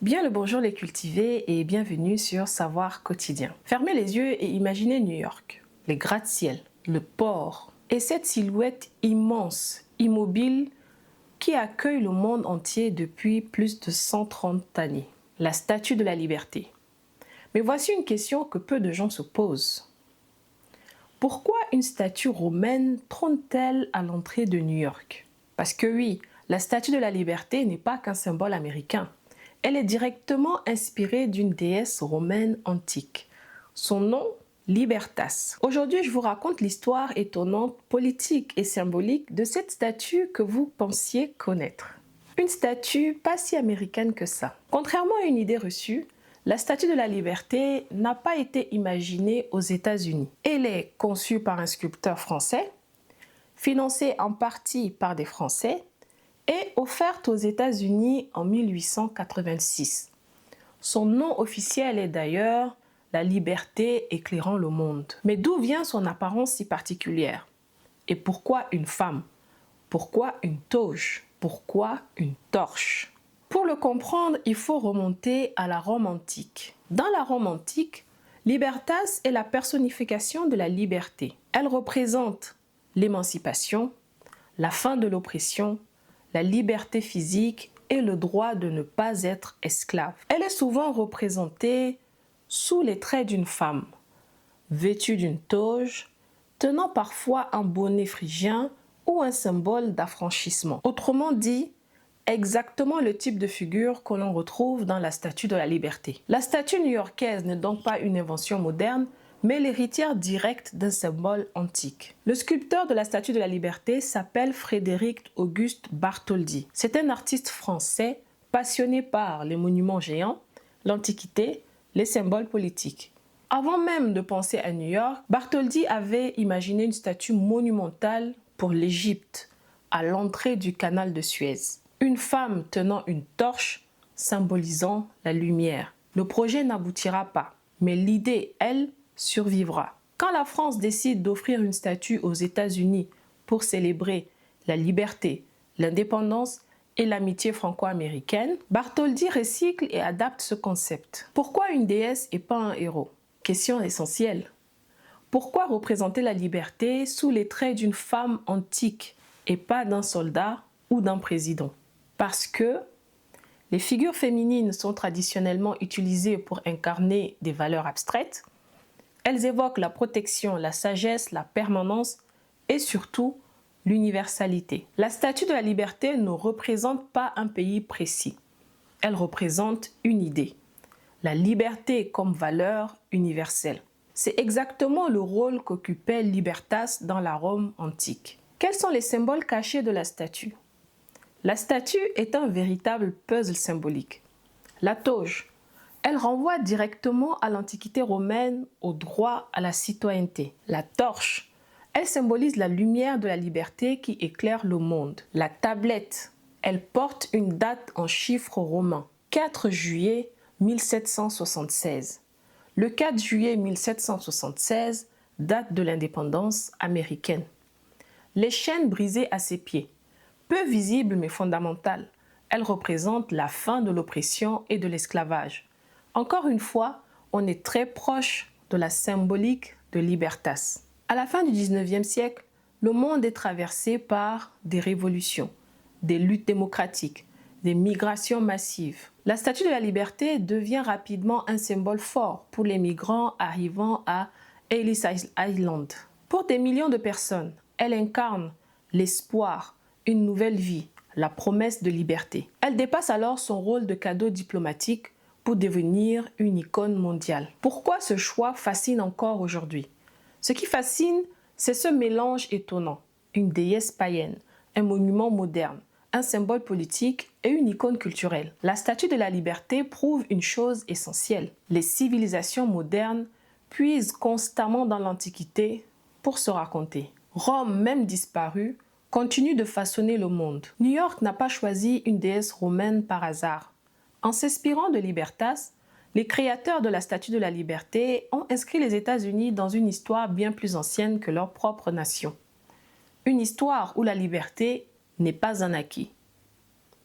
Bien le bonjour les cultivés et bienvenue sur Savoir quotidien. Fermez les yeux et imaginez New York, les gratte-ciel, le port et cette silhouette immense, immobile qui accueille le monde entier depuis plus de 130 années. La Statue de la Liberté. Mais voici une question que peu de gens se posent. Pourquoi une statue romaine trône-t-elle à l'entrée de New York? Parce que oui, la Statue de la Liberté n'est pas qu'un symbole américain. Elle est directement inspirée d'une déesse romaine antique. Son nom, Libertas. Aujourd'hui, je vous raconte l'histoire étonnante, politique et symbolique de cette statue que vous pensiez connaître. Une statue pas si américaine que ça. Contrairement à une idée reçue, la Statue de la Liberté n'a pas été imaginée aux États-Unis. Elle est conçue par un sculpteur français, financée en partie par des Français et offerte aux États-Unis en 1886. Son nom officiel est d'ailleurs La liberté éclairant le monde. Mais d'où vient son apparence si particulière? Et pourquoi une femme? Pourquoi une toge? Pourquoi une torche? Pour le comprendre, il faut remonter à la Rome antique. Dans la Rome antique, Libertas est la personnification de la liberté. Elle représente l'émancipation, la fin de l'oppression, la liberté physique et le droit de ne pas être esclave. Elle est souvent représentée sous les traits d'une femme, vêtue d'une toge, tenant parfois un bonnet phrygien ou un symbole d'affranchissement. Autrement dit, exactement le type de figure que l'on retrouve dans la Statue de la Liberté. La statue new-yorkaise n'est donc pas une invention moderne, mais l'héritière directe d'un symbole antique. Le sculpteur de la Statue de la Liberté s'appelle Frédéric Auguste Bartholdi. C'est un artiste français passionné par les monuments géants, l'Antiquité, les symboles politiques. Avant même de penser à New York, Bartholdi avait imaginé une statue monumentale pour l'Égypte, à l'entrée du canal de Suez. Une femme tenant une torche symbolisant la lumière. Le projet n'aboutira pas, mais l'idée, elle, survivra. Quand la France décide d'offrir une statue aux États-Unis pour célébrer la liberté, l'indépendance et l'amitié franco-américaine, Bartholdi recycle et adapte ce concept. Pourquoi une déesse et pas un héros? Question essentielle. Pourquoi représenter la liberté sous les traits d'une femme antique et pas d'un soldat ou d'un président? Parce que les figures féminines sont traditionnellement utilisées pour incarner des valeurs abstraites. Elles évoquent la protection, la sagesse, la permanence et surtout l'universalité. La Statue de la Liberté ne représente pas un pays précis. Elle représente une idée. La liberté comme valeur universelle. C'est exactement le rôle qu'occupait Libertas dans la Rome antique. Quels sont les symboles cachés de la statue? La statue est un véritable puzzle symbolique. La toge, elle renvoie directement à l'Antiquité romaine, au droit à la citoyenneté. La torche, elle symbolise la lumière de la liberté qui éclaire le monde. La tablette, elle porte une date en chiffres romains, 4 juillet 1776. Le 4 juillet 1776, date de l'indépendance américaine. Les chaînes brisées à ses pieds, peu visibles mais fondamentales, elles représentent la fin de l'oppression et de l'esclavage. Encore une fois, on est très proche de la symbolique de Libertas. À la fin du 19e siècle, le monde est traversé par des révolutions, des luttes démocratiques, des migrations massives. La Statue de la Liberté devient rapidement un symbole fort pour les migrants arrivant à Ellis Island. Pour des millions de personnes, elle incarne l'espoir, une nouvelle vie, la promesse de liberté. Elle dépasse alors son rôle de cadeau diplomatique pour devenir une icône mondiale. Pourquoi ce choix fascine encore aujourd'hui? Ce qui fascine, c'est ce mélange étonnant. Une déesse païenne, un monument moderne, un symbole politique et une icône culturelle. La Statue de la Liberté prouve une chose essentielle. Les civilisations modernes puisent constamment dans l'Antiquité pour se raconter. Rome, même disparue, continue de façonner le monde. New York n'a pas choisi une déesse romaine par hasard. En s'inspirant de Libertas, les créateurs de la Statue de la Liberté ont inscrit les États-Unis dans une histoire bien plus ancienne que leur propre nation. Une histoire où la liberté n'est pas un acquis,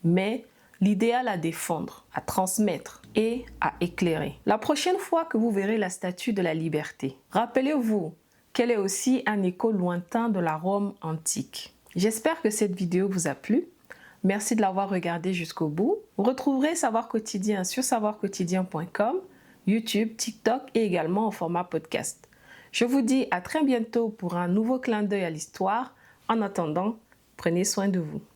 mais l'idéal à défendre, à transmettre et à éclairer. La prochaine fois que vous verrez la statue de la liberté, rappelez-vous qu'elle est aussi un écho lointain de la Rome antique. J'espère que cette vidéo vous a plu. Merci de l'avoir regardée jusqu'au bout. Vous retrouverez Savoir Quotidien sur savoirquotidien.com, YouTube, TikTok et également au format podcast. Je vous dis à très bientôt pour un nouveau clin d'œil à l'histoire. En attendant, prenez soin de vous.